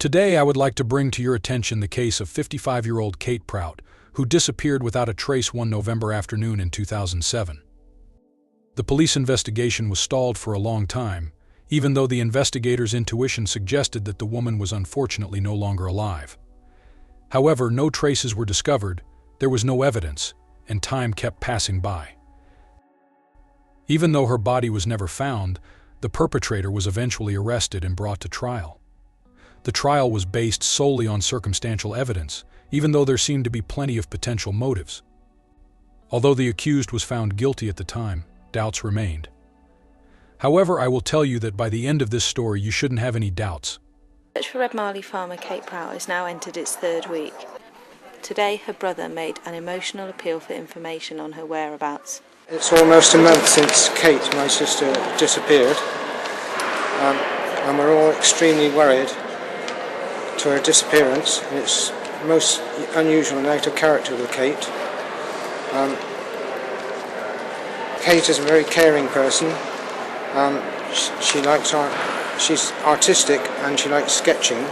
Today I would like to bring to your attention the case of 55-year-old Kate Prout, who disappeared without a trace one November afternoon in 2007. The police investigation was stalled for a long time, even though the investigators' intuition suggested that the woman was unfortunately no longer alive. However, no traces were discovered, there was no evidence, and time kept passing by. Even though her body was never found, the perpetrator was eventually arrested and brought to trial. The trial was based solely on circumstantial evidence, even though there seemed to be plenty of potential motives. Although the accused was found guilty at the time, doubts remained. However, I will tell you that by the end of this story you shouldn't have any doubts. Search for Red Marley farmer Kate Prout has now entered its third week. Today her brother made an emotional appeal for information on her whereabouts. It's almost a month since Kate, my sister, disappeared, and we're all extremely worried to her disappearance. It's most unusual and out of character with Kate. Kate is a very caring person. She likes art. She's artistic and she likes sketching.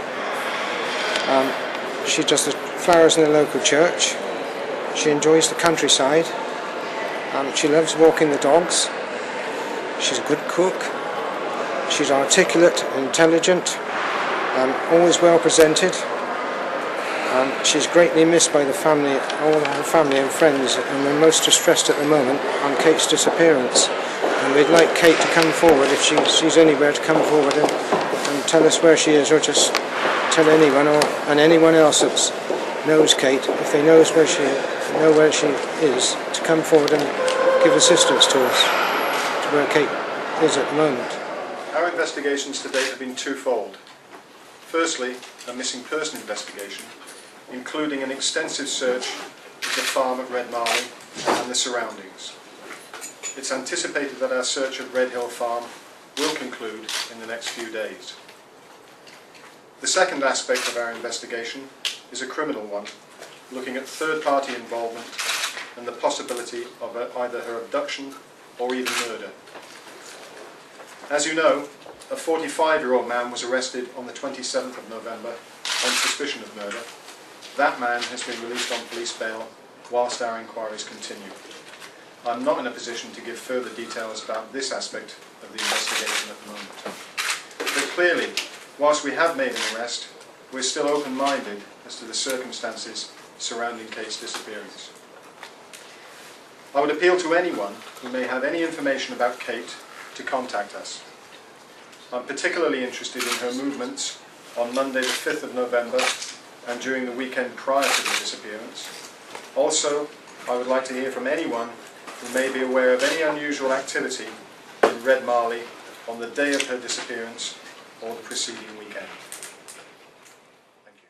She does the flowers in the local church. She enjoys the countryside. She loves walking the dogs. She's a good cook. She's articulate and intelligent, always well presented. She's greatly missed by the family, all of her family and friends, and we're most distressed at the moment on Kate's disappearance. And we'd like Kate to come forward, if she's anywhere, to come forward and tell us where she is, or just tell anyone, and anyone else that knows Kate, if they know where she is, to come forward and give assistance to us to where Kate is at the moment. Our investigations to date have been twofold. Firstly, a missing person investigation, including an extensive search of the farm at Red Marley and the surroundings. It's anticipated that our search at Red Hill Farm will conclude in the next few days. The second aspect of our investigation is a criminal one, looking at third-party involvement and the possibility of either her abduction or even murder. As you know, a 45-year-old man was arrested on the 27th of November on suspicion of murder. That man has been released on police bail whilst our inquiries continue. I'm not in a position to give further details about this aspect of the investigation at the moment. But clearly, whilst we have made an arrest, we're still open-minded as to the circumstances surrounding Kate's disappearance. I would appeal to anyone who may have any information about Kate to contact us. I'm particularly interested in her movements on Monday the 5th of November and during the weekend prior to the disappearance. Also, I would like to hear from anyone who may be aware of any unusual activity in Red Marley on the day of her disappearance or the preceding weekend. Thank you.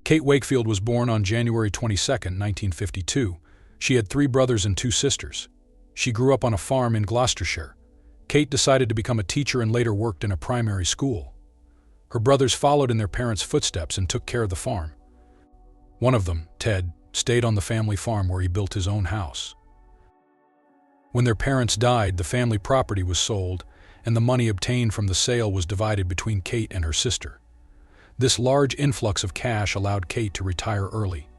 Kate Wakefield was born on January 22, 1952. She had 3 brothers and 2 sisters. She grew up on a farm in Gloucestershire. Kate decided to become a teacher and later worked in a primary school. Her brothers followed in their parents' footsteps and took care of the farm. One of them, Ted, stayed on the family farm where he built his own house. When their parents died, the family property was sold, and the money obtained from the sale was divided between Kate and her sister. This large influx of cash allowed Kate to retire early.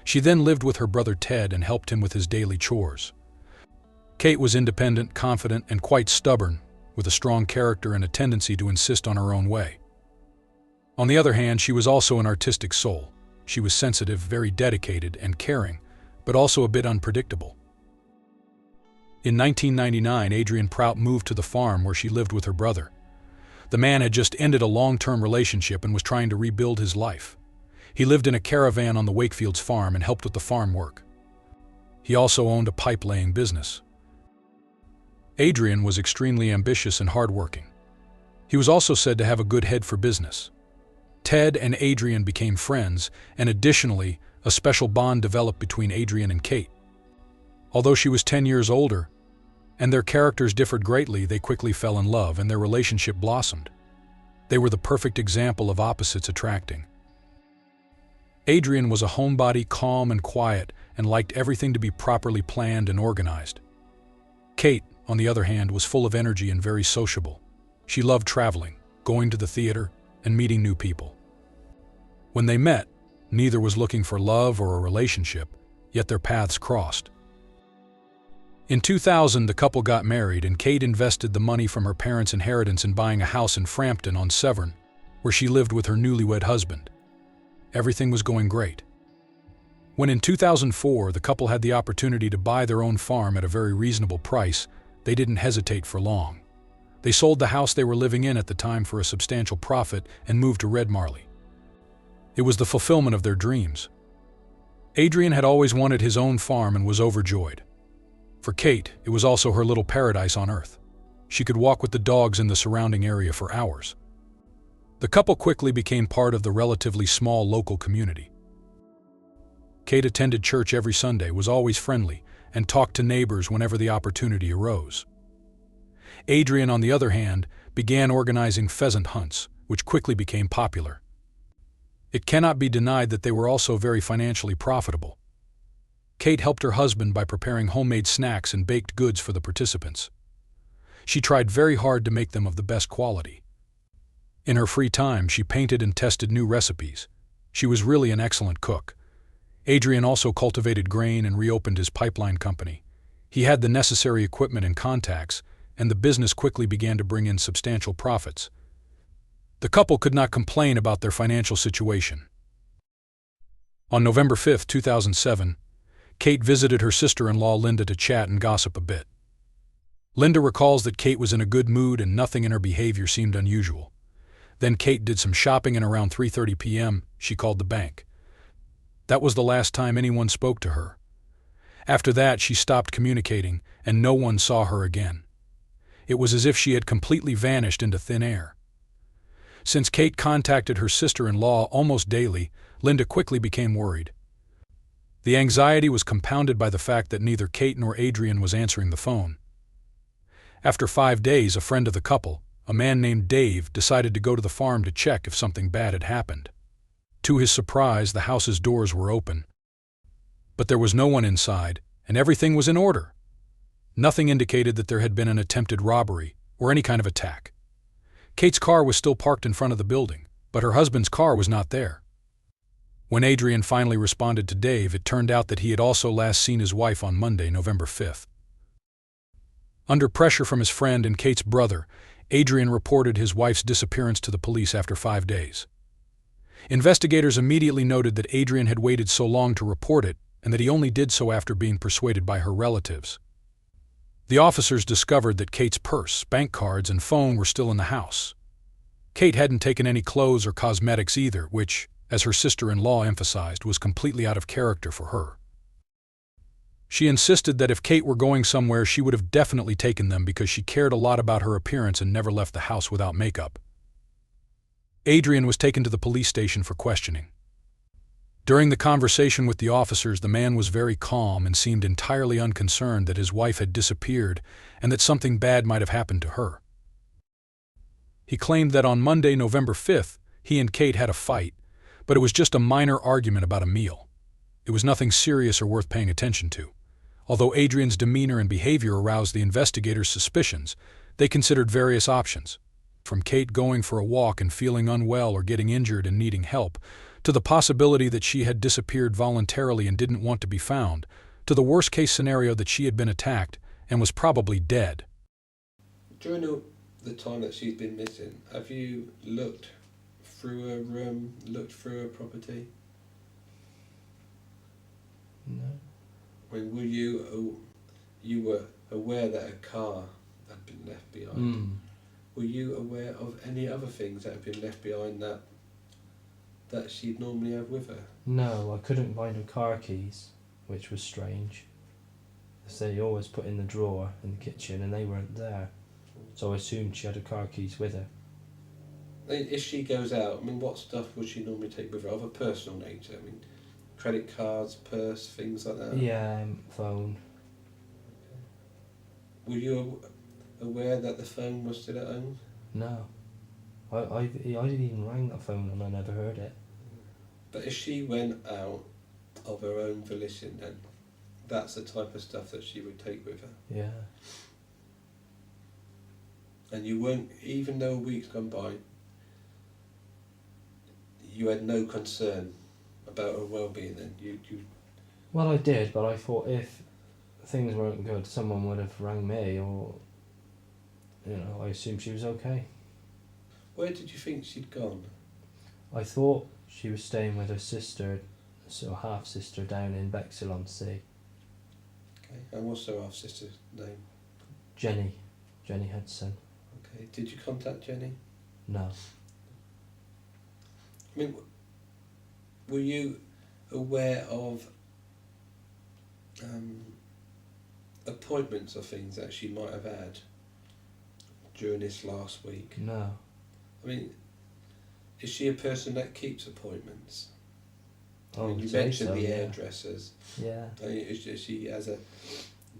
She then lived with her brother Ted and helped him with his daily chores. Kate was independent, confident, and quite stubborn, with a strong character and a tendency to insist on her own way. On the other hand, she was also an artistic soul. She was sensitive, very dedicated, and caring, but also a bit unpredictable. In 1999, Adrian Prout moved to the farm where she lived with her brother. The man had just ended a long-term relationship and was trying to rebuild his life. He lived in a caravan on the Wakefield's farm and helped with the farm work. He also owned a pipe-laying business. Adrian was extremely ambitious and hardworking. He was also said to have a good head for business. Ted and Adrian became friends, and additionally, a special bond developed between Adrian and Kate. Although she was 10 years older, and their characters differed greatly, they quickly fell in love and their relationship blossomed. They were the perfect example of opposites attracting. Adrian was a homebody, calm and quiet, and liked everything to be properly planned and organized. Kate, on the other hand, was full of energy and very sociable. She loved traveling, going to the theater, and meeting new people. When they met, neither was looking for love or a relationship, yet their paths crossed. In 2000, the couple got married, and Kate invested the money from her parents' inheritance in buying a house in Frampton on Severn, where she lived with her newlywed husband. Everything was going great. When in 2004 the couple had the opportunity to buy their own farm at a very reasonable price, they didn't hesitate for long. They sold the house they were living in at the time for a substantial profit and moved to Red Marley. It was the fulfillment of their dreams. Adrian had always wanted his own farm and was overjoyed. For Kate, it was also her little paradise on earth. She could walk with the dogs in the surrounding area for hours. The couple quickly became part of the relatively small local community. Kate attended church every Sunday, was always friendly, and talked to neighbors whenever the opportunity arose. Adrian, on the other hand, began organizing pheasant hunts, which quickly became popular. It cannot be denied that they were also very financially profitable. Kate helped her husband by preparing homemade snacks and baked goods for the participants. She tried very hard to make them of the best quality. In her free time, she painted and tested new recipes. She was really an excellent cook. Adrian also cultivated grain and reopened his pipeline company. He had the necessary equipment and contacts, and the business quickly began to bring in substantial profits. The couple could not complain about their financial situation. On November 5, 2007, Kate visited her sister-in-law Linda to chat and gossip a bit. Linda recalls that Kate was in a good mood and nothing in her behavior seemed unusual. Then Kate did some shopping, and around 3:30 p.m., she called the bank. That was the last time anyone spoke to her. After that, she stopped communicating, and no one saw her again. It was as if she had completely vanished into thin air. Since Kate contacted her sister-in-law almost daily, Linda quickly became worried. The anxiety was compounded by the fact that neither Kate nor Adrian was answering the phone. After 5 days, a friend of the couple, a man named Dave, decided to go to the farm to check if something bad had happened. To his surprise, the house's doors were open. But there was no one inside, and everything was in order. Nothing indicated that there had been an attempted robbery or any kind of attack. Kate's car was still parked in front of the building, but her husband's car was not there. When Adrian finally responded to Dave, it turned out that he had also last seen his wife on Monday, November 5th. Under pressure from his friend and Kate's brother, Adrian reported his wife's disappearance to the police after 5 days. Investigators immediately noted that Adrian had waited so long to report it, and that he only did so after being persuaded by her relatives. The officers discovered that Kate's purse, bank cards, and phone were still in the house. Kate hadn't taken any clothes or cosmetics either, which, as her sister-in-law emphasized, was completely out of character for her. She insisted that if Kate were going somewhere, she would have definitely taken them because she cared a lot about her appearance and never left the house without makeup. Adrian was taken to the police station for questioning. During the conversation with the officers, the man was very calm and seemed entirely unconcerned that his wife had disappeared and that something bad might have happened to her. He claimed that on Monday, November 5th, he and Kate had a fight, but it was just a minor argument about a meal. It was nothing serious or worth paying attention to. Although Adrian's demeanor and behavior aroused the investigators' suspicions, they considered various options, from Kate going for a walk and feeling unwell or getting injured and needing help, to the possibility that she had disappeared voluntarily and didn't want to be found, to the worst-case scenario that she had been attacked and was probably dead. During the time that she's been missing, have you looked through her room, looked through her property? No. I mean, you were aware that a car had been left behind? Were you aware of any other things that had been left behind that she'd normally have with her? No, I couldn't find her car keys, which was strange. As they always put in the drawer in the kitchen and they weren't there. So I assumed she had her car keys with her. If she goes out, I mean, what stuff would she normally take with her of a personal nature? I mean, credit cards, purse, things like that? Yeah, phone. Were you aware that the phone was still at home? No. I didn't even rang that phone and I never heard it. But if she went out of her own volition, then that's the type of stuff that she would take with her. Yeah. And you weren't, even though a week's gone by, you had no concern about her well-being then? You Well, I did, but I thought if things weren't good, someone would have rang me, or, I assumed she was okay. Where did you think she'd gone? I thought she was staying with her sister, so half-sister, down in Bexhill-on-Sea. Okay, and what's her half-sister's name? Jenny Hudson. Okay, did you contact Jenny? No. I mean, were you aware of appointments or things that she might have had during this last week? No. I mean, is she a person that keeps appointments? I Oh, mean, you I'd say mentioned so, the yeah. hairdressers. Yeah. I mean, is she as a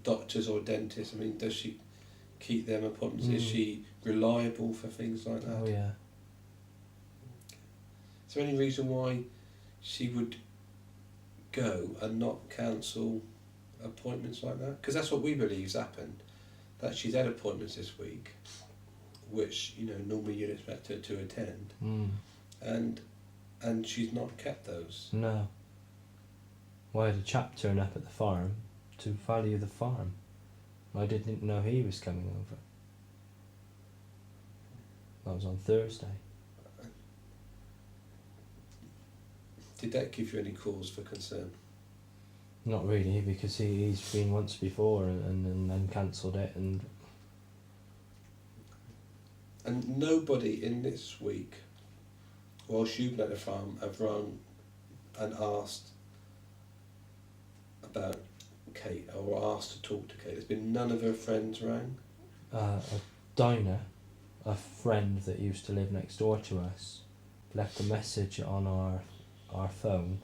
doctors or dentist? I mean, does she keep them appointments? Is she reliable for things like that? Oh, yeah. Is there any reason why she would go and not cancel appointments like that? Because that's what we believe's happened. That she's had appointments this week, which normally you'd expect her to attend, and she's not kept those. No. Well, I had a chap turn up at the farm to value the farm. I didn't know he was coming over. That was on Thursday. Did that give you any cause for concern? Not really, because he's been once before and then cancelled it, and nobody in this week, whilst you've been at the farm, have rung and asked about Kate or asked to talk to Kate. There's been none of her friends rang? Dinah, a friend that used to live next door to us, left a message on our phone,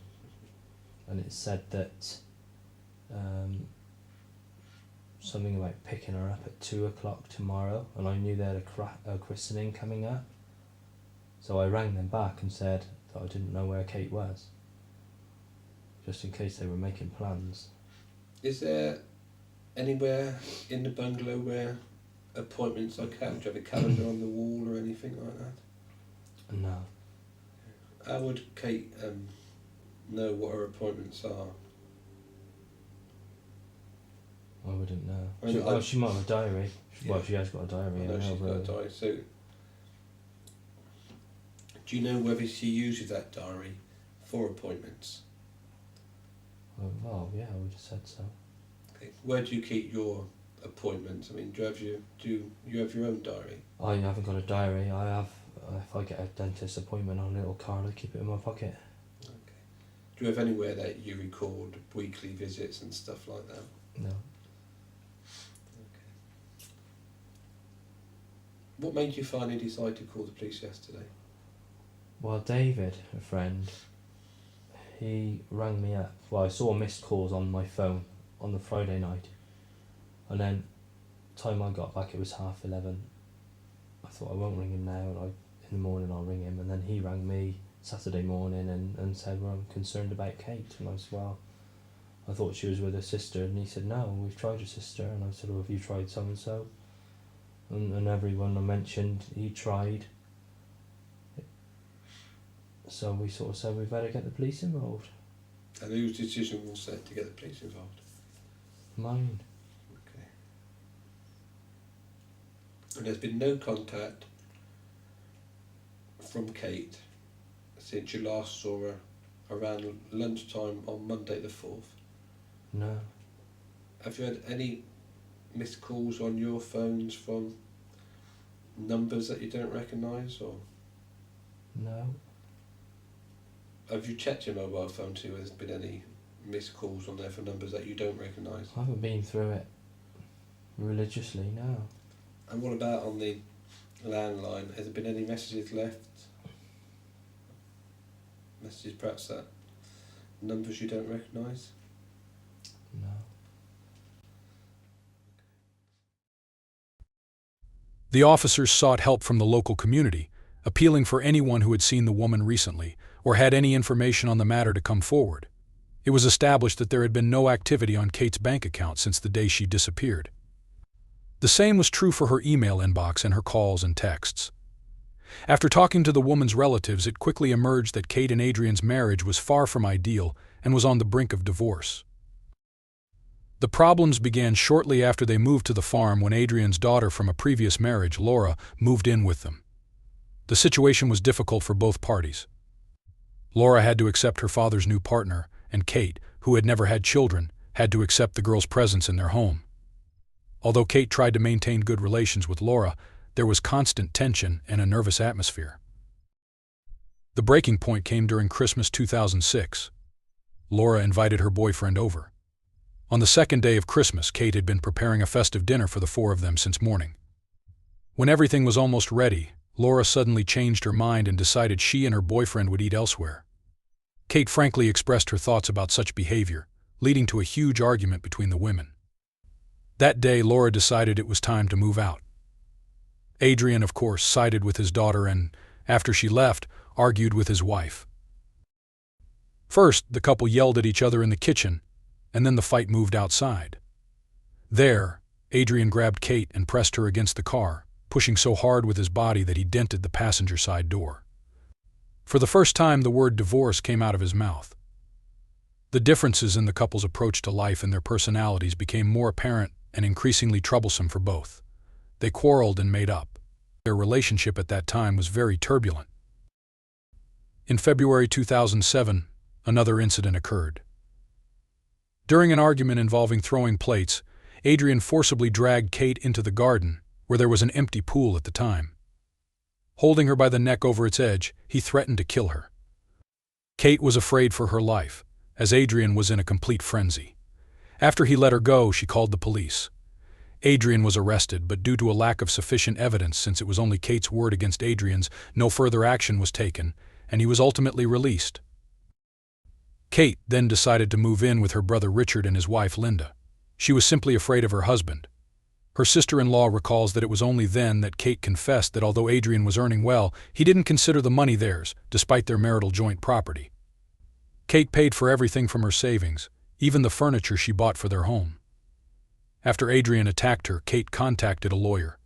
and it said that something about picking her up at 2:00 tomorrow, and I knew they had a christening coming up, so I rang them back and said that I didn't know where Kate was, just in case they were making plans. Is there anywhere in the bungalow where appointments are kept? Do you have a calendar on the wall or anything like that? No. How would Kate know what her appointments are? I wouldn't know. I mean, she might have a diary. Yeah. Well, she has got a diary. I know she's got a diary. So, do you know whether she uses that diary for appointments? Well, yeah, I would have said so. Okay. Where do you keep your appointments? I mean, do you have your own diary? I haven't got a diary. I have. If I get a dentist appointment on a little card, I keep it in my pocket. Okay. Do you have anywhere that you record weekly visits and stuff like that? No. What made you finally decide to call the police yesterday? Well, David, a friend, he rang me up. Well, I saw missed calls on my phone on the Friday night, and then time I got back it was 11:30. I thought I won't ring him now, and in the morning I'll ring him. And then he rang me Saturday morning and said, well, I'm concerned about Kate. And I said, well, I thought she was with her sister. And he said, no, we've tried her sister. And I said, well, have you tried so and so? And everyone I mentioned, he tried. So we sort of said we better get the police involved. And whose decision was that to get the police involved? Mine. Okay. And there's been no contact from Kate since you last saw her around lunchtime on Monday the 4th? No. Have you had any missed calls on your phones from numbers that you don't recognise, or No. have you checked your mobile phone to see if there's been any missed calls on there for numbers that you don't recognise? I haven't been through it religiously, no. And what about on the landline? Has there been any messages left? Messages perhaps that numbers you don't recognise? No. The officers sought help from the local community, appealing for anyone who had seen the woman recently or had any information on the matter to come forward. It was established that there had been no activity on Kate's bank account since the day she disappeared. The same was true for her email inbox and her calls and texts. After talking to the woman's relatives, it quickly emerged that Kate and Adrian's marriage was far from ideal and was on the brink of divorce. The problems began shortly after they moved to the farm when Adrian's daughter from a previous marriage, Laura, moved in with them. The situation was difficult for both parties. Laura had to accept her father's new partner, and Kate, who had never had children, had to accept the girl's presence in their home. Although Kate tried to maintain good relations with Laura, there was constant tension and a nervous atmosphere. The breaking point came during Christmas 2006. Laura invited her boyfriend over. On the second day of Christmas, Kate had been preparing a festive dinner for the four of them since morning. When everything was almost ready, Laura suddenly changed her mind and decided she and her boyfriend would eat elsewhere. Kate frankly expressed her thoughts about such behavior, leading to a huge argument between the women. That day, Laura decided it was time to move out. Adrian, of course, sided with his daughter and, after she left, argued with his wife. First, the couple yelled at each other in the kitchen, and then the fight moved outside. There, Adrian grabbed Kate and pressed her against the car, pushing so hard with his body that he dented the passenger side door. For the first time, the word divorce came out of his mouth. The differences in the couple's approach to life and their personalities became more apparent and increasingly troublesome for both. They quarreled and made up. Their relationship at that time was very turbulent. In February 2007, another incident occurred. During an argument involving throwing plates, Adrian forcibly dragged Kate into the garden, where there was an empty pool at the time. Holding her by the neck over its edge, he threatened to kill her. Kate was afraid for her life, as Adrian was in a complete frenzy. After he let her go, she called the police. Adrian was arrested, but due to a lack of sufficient evidence, since it was only Kate's word against Adrian's, no further action was taken, and he was ultimately released. Kate then decided to move in with her brother Richard and his wife Linda. She was simply afraid of her husband. Her sister-in-law recalls that it was only then that Kate confessed that although Adrian was earning well, he didn't consider the money theirs, despite their marital joint property. Kate paid for everything from her savings, even the furniture she bought for their home. After Adrian attacked her, Kate contacted a lawyer.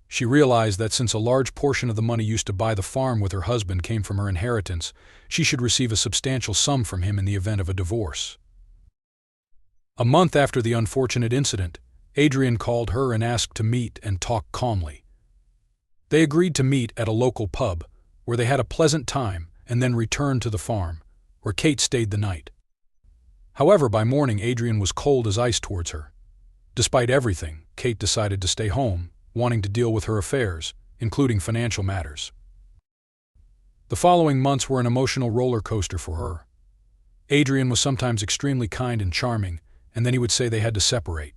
She realized that since a large portion of the money used to buy the farm with her husband came from her inheritance, she should receive a substantial sum from him in the event of a divorce. A month after the unfortunate incident, Adrian called her and asked to meet and talk calmly. They agreed to meet at a local pub, where they had a pleasant time and then returned to the farm, where Kate stayed the night. However, by morning, Adrian was cold as ice towards her. Despite everything, Kate decided to stay home, wanting to deal with her affairs, including financial matters. The following months were an emotional roller coaster for her. Adrian was sometimes extremely kind and charming, and then he would say they had to separate.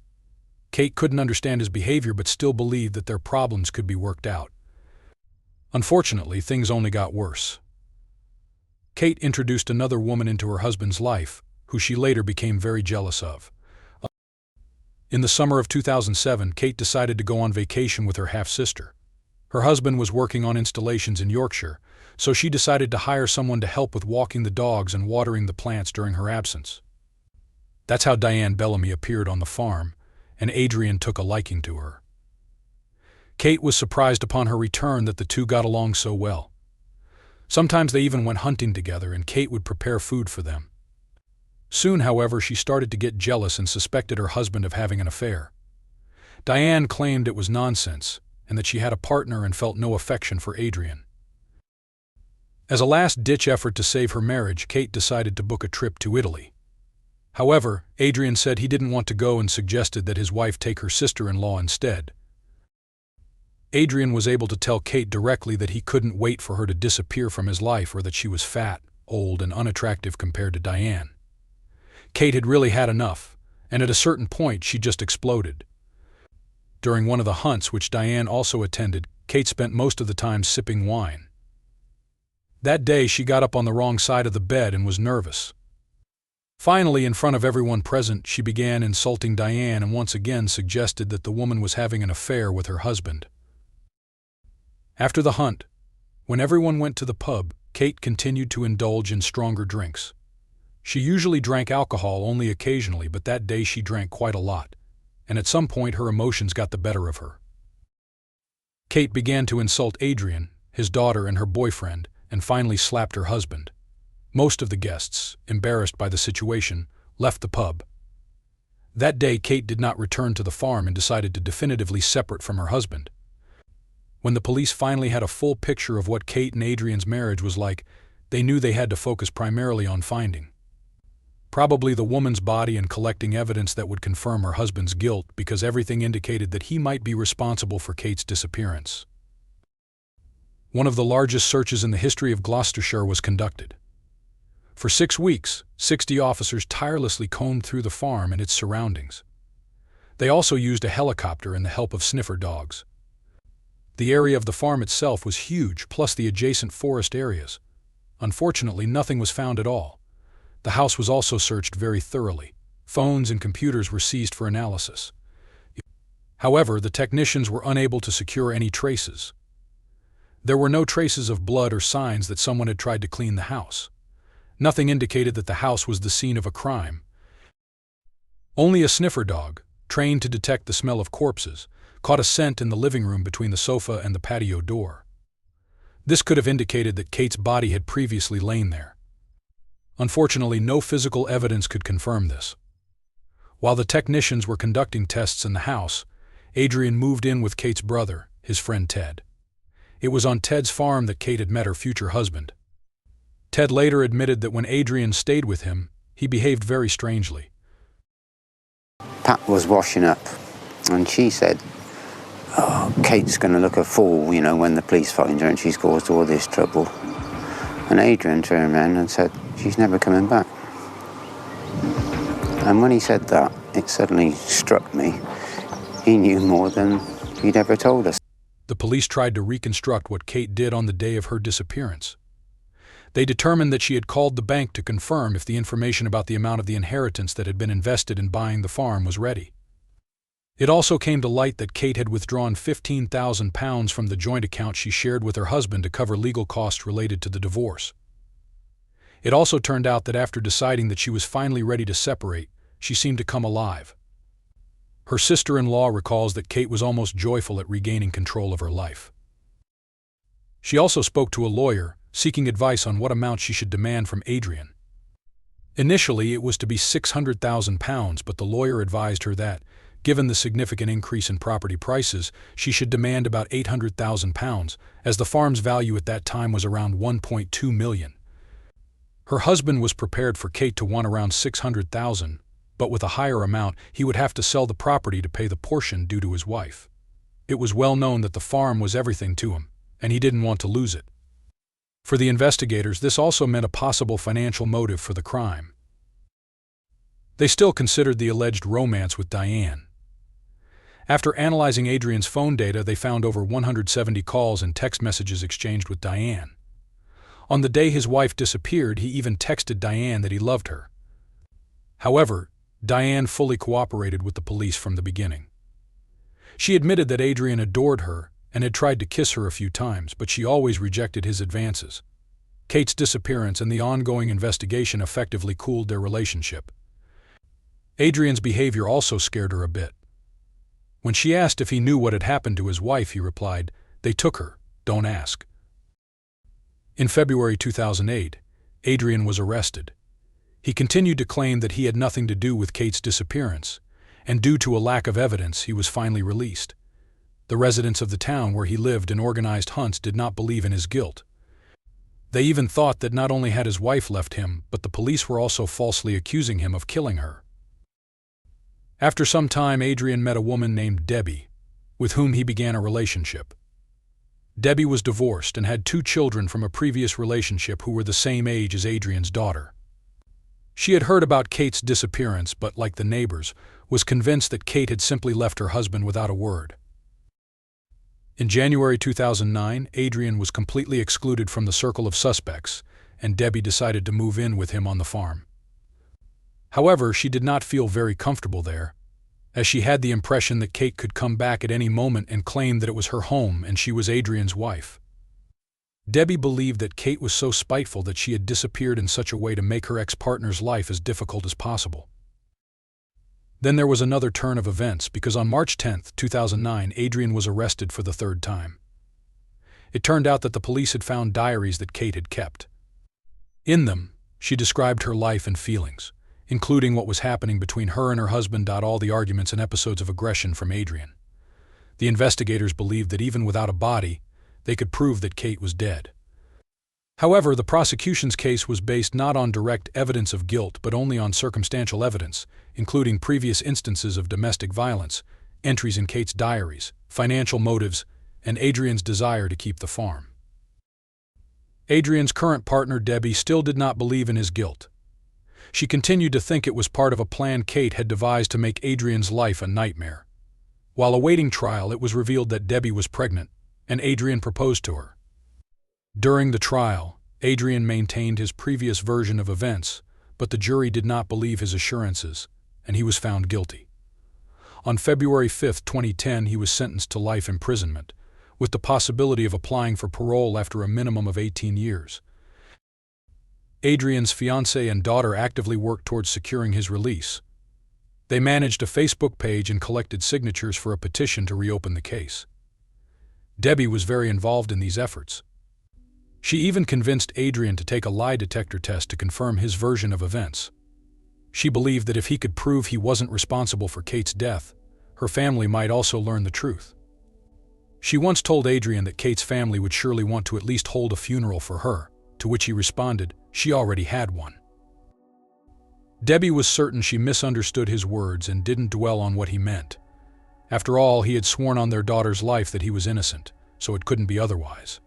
Kate couldn't understand his behavior but still believed that their problems could be worked out. Unfortunately, things only got worse. Kate introduced another woman into her husband's life, who she later became very jealous of. In the summer of 2007, Kate decided to go on vacation with her half-sister. Her husband was working on installations in Yorkshire, so she decided to hire someone to help with walking the dogs and watering the plants during her absence. That's how Diane Bellamy appeared on the farm, and Adrian took a liking to her. Kate was surprised upon her return that the two got along so well. Sometimes they even went hunting together, and Kate would prepare food for them. Soon, however, she started to get jealous and suspected her husband of having an affair. Diane claimed it was nonsense, and that she had a partner and felt no affection for Adrian. As a last-ditch effort to save her marriage, Kate decided to book a trip to Italy. However, Adrian said he didn't want to go and suggested that his wife take her sister-in-law instead. Adrian was able to tell Kate directly that he couldn't wait for her to disappear from his life or that she was fat, old, and unattractive compared to Diane. Kate had really had enough, and at a certain point she just exploded. During one of the hunts, which Diane also attended, Kate spent most of the time sipping wine. That day she got up on the wrong side of the bed and was nervous. Finally, in front of everyone present, she began insulting Diane and once again suggested that the woman was having an affair with her husband. After the hunt, when everyone went to the pub, Kate continued to indulge in stronger drinks. She usually drank alcohol only occasionally, but that day she drank quite a lot, and at some point her emotions got the better of her. Kate began to insult Adrian, his daughter, and her boyfriend, and finally slapped her husband. Most of the guests, embarrassed by the situation, left the pub. That day, Kate did not return to the farm and decided to definitively separate from her husband. When the police finally had a full picture of what Kate and Adrian's marriage was like, they knew they had to focus primarily on finding probably the woman's body and collecting evidence that would confirm her husband's guilt, because everything indicated that he might be responsible for Kate's disappearance. One of the largest searches in the history of Gloucestershire was conducted. For 6 weeks, 60 officers tirelessly combed through the farm and its surroundings. They also used a helicopter and the help of sniffer dogs. The area of the farm itself was huge, plus the adjacent forest areas. Unfortunately, nothing was found at all. The house was also searched very thoroughly. Phones and computers were seized for analysis. However, the technicians were unable to secure any traces. There were no traces of blood or signs that someone had tried to clean the house. Nothing indicated that the house was the scene of a crime. Only a sniffer dog, trained to detect the smell of corpses, caught a scent in the living room between the sofa and the patio door. This could have indicated that Kate's body had previously lain there. Unfortunately, no physical evidence could confirm this. While the technicians were conducting tests in the house, Adrian moved in with Kate's brother, his friend Ted. It was on Ted's farm that Kate had met her future husband. Ted later admitted that when Adrian stayed with him, he behaved very strangely. Pat was washing up, and she said, "Oh, Kate's going to look a fool, when the police find her and she's caused all this trouble." And Adrian turned around and said, "She's never coming back." And when he said that, it suddenly struck me. He knew more than he'd ever told us. The police tried to reconstruct what Kate did on the day of her disappearance. They determined that she had called the bank to confirm if the information about the amount of the inheritance that had been invested in buying the farm was ready. It also came to light that Kate had withdrawn £15,000 from the joint account she shared with her husband to cover legal costs related to the divorce. It also turned out that after deciding that she was finally ready to separate, she seemed to come alive. Her sister-in-law recalls that Kate was almost joyful at regaining control of her life. She also spoke to a lawyer, seeking advice on what amount she should demand from Adrian. Initially, it was to be £600,000, but the lawyer advised her that, given the significant increase in property prices, she should demand about £800,000, as the farm's value at that time was around $1.2 million. Her husband was prepared for Kate to want around $600,000, but with a higher amount, he would have to sell the property to pay the portion due to his wife. It was well known that the farm was everything to him, and he didn't want to lose it. For the investigators, this also meant a possible financial motive for the crime. They still considered the alleged romance with Diane. After analyzing Adrian's phone data, they found over 170 calls and text messages exchanged with Diane. On the day his wife disappeared, he even texted Diane that he loved her. However, Diane fully cooperated with the police from the beginning. She admitted that Adrian adored her and had tried to kiss her a few times, but she always rejected his advances. Kate's disappearance and the ongoing investigation effectively cooled their relationship. Adrian's behavior also scared her a bit. When she asked if he knew what had happened to his wife, he replied, "They took her, don't ask." In February 2008, Adrian was arrested. He continued to claim that he had nothing to do with Kate's disappearance, and due to a lack of evidence, he was finally released. The residents of the town where he lived and organized hunts did not believe in his guilt. They even thought that not only had his wife left him, but the police were also falsely accusing him of killing her. After some time, Adrian met a woman named Debbie, with whom he began a relationship. Debbie was divorced and had 2 children from a previous relationship who were the same age as Adrian's daughter. She had heard about Kate's disappearance, but, like the neighbors, was convinced that Kate had simply left her husband without a word. In January 2009, Adrian was completely excluded from the circle of suspects, and Debbie decided to move in with him on the farm. However, she did not feel very comfortable there, as she had the impression that Kate could come back at any moment and claim that it was her home and she was Adrian's wife. Debbie believed that Kate was so spiteful that she had disappeared in such a way to make her ex-partner's life as difficult as possible. Then there was another turn of events because on March 10, 2009, Adrian was arrested for the third time. It turned out that the police had found diaries that Kate had kept. In them, she described her life and feelings, including what was happening between her and her husband. All the arguments and episodes of aggression from Adrian. The investigators believed that even without a body, they could prove that Kate was dead. However, the prosecution's case was based not on direct evidence of guilt but only on circumstantial evidence, including previous instances of domestic violence, entries in Kate's diaries, financial motives, and Adrian's desire to keep the farm. Adrian's current partner, Debbie, still did not believe in his guilt. She continued to think it was part of a plan Kate had devised to make Adrian's life a nightmare. While awaiting trial, it was revealed that Debbie was pregnant, and Adrian proposed to her. During the trial, Adrian maintained his previous version of events, but the jury did not believe his assurances, and he was found guilty. On February 5, 2010, he was sentenced to life imprisonment, with the possibility of applying for parole after a minimum of 18 years. Adrian's fiancée and daughter actively worked towards securing his release. They managed a Facebook page and collected signatures for a petition to reopen the case. Debbie was very involved in these efforts. She even convinced Adrian to take a lie detector test to confirm his version of events. She believed that if he could prove he wasn't responsible for Kate's death, her family might also learn the truth. She once told Adrian that Kate's family would surely want to at least hold a funeral for her, to which he responded she already had one. Debbie was certain she misunderstood his words and didn't dwell on what he meant. After all, he had sworn on their daughter's life that he was innocent, so it couldn't be otherwise.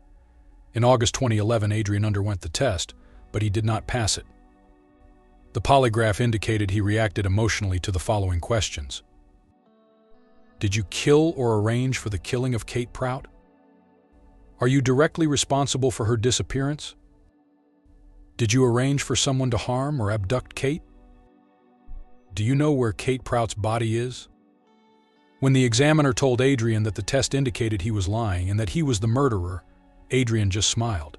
In August 2011, Adrian underwent the test, but he did not pass it. The polygraph indicated he reacted emotionally to the following questions. Did you kill or arrange for the killing of Kate Prout? Are you directly responsible for her disappearance? Did you arrange for someone to harm or abduct Kate? Do you know where Kate Prout's body is? When the examiner told Adrian that the test indicated he was lying and that he was the murderer, Adrian just smiled.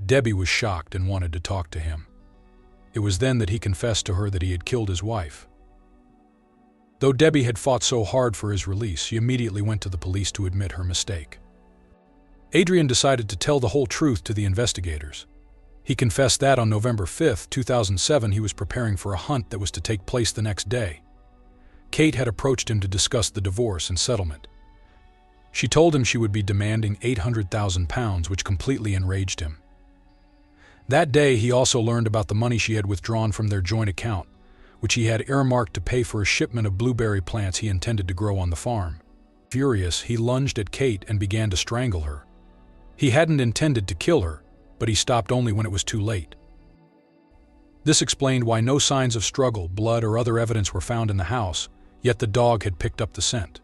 Debbie was shocked and wanted to talk to him. It was then that he confessed to her that he had killed his wife. Though Debbie had fought so hard for his release, she immediately went to the police to admit her mistake. Adrian decided to tell the whole truth to the investigators. He confessed that on November 5, 2007, he was preparing for a hunt that was to take place the next day. Kate had approached him to discuss the divorce and settlement. She told him she would be demanding £800,000, which completely enraged him. That day, he also learned about the money she had withdrawn from their joint account, which he had earmarked to pay for a shipment of blueberry plants he intended to grow on the farm. Furious, he lunged at Kate and began to strangle her. He hadn't intended to kill her, but he stopped only when it was too late. This explained why no signs of struggle, blood, or other evidence were found in the house, yet the dog had picked up the scent.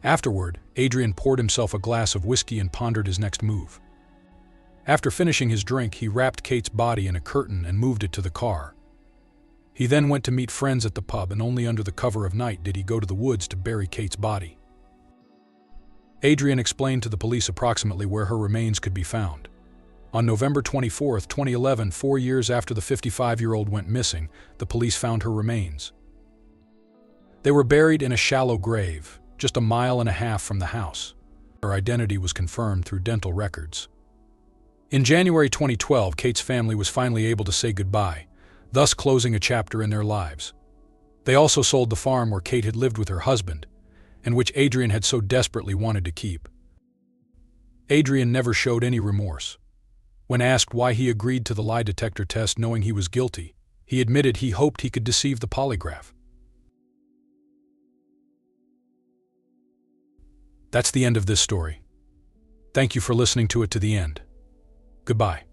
Afterward, Adrian poured himself a glass of whiskey and pondered his next move. After finishing his drink, he wrapped Kate's body in a curtain and moved it to the car. He then went to meet friends at the pub, and only under the cover of night did he go to the woods to bury Kate's body. Adrian explained to the police approximately where her remains could be found. On November 24, 2011, 4 years after the 55-year-old went missing, the police found her remains. They were buried in a shallow grave, just 1.5 miles from the house. Her identity was confirmed through dental records. In January 2012, Kate's family was finally able to say goodbye, thus closing a chapter in their lives. They also sold the farm where Kate had lived with her husband, and which Adrian had so desperately wanted to keep. Adrian never showed any remorse. When asked why he agreed to the lie detector test knowing he was guilty, he admitted he hoped he could deceive the polygraph. That's the end of this story. Thank you for listening to it to the end. Goodbye.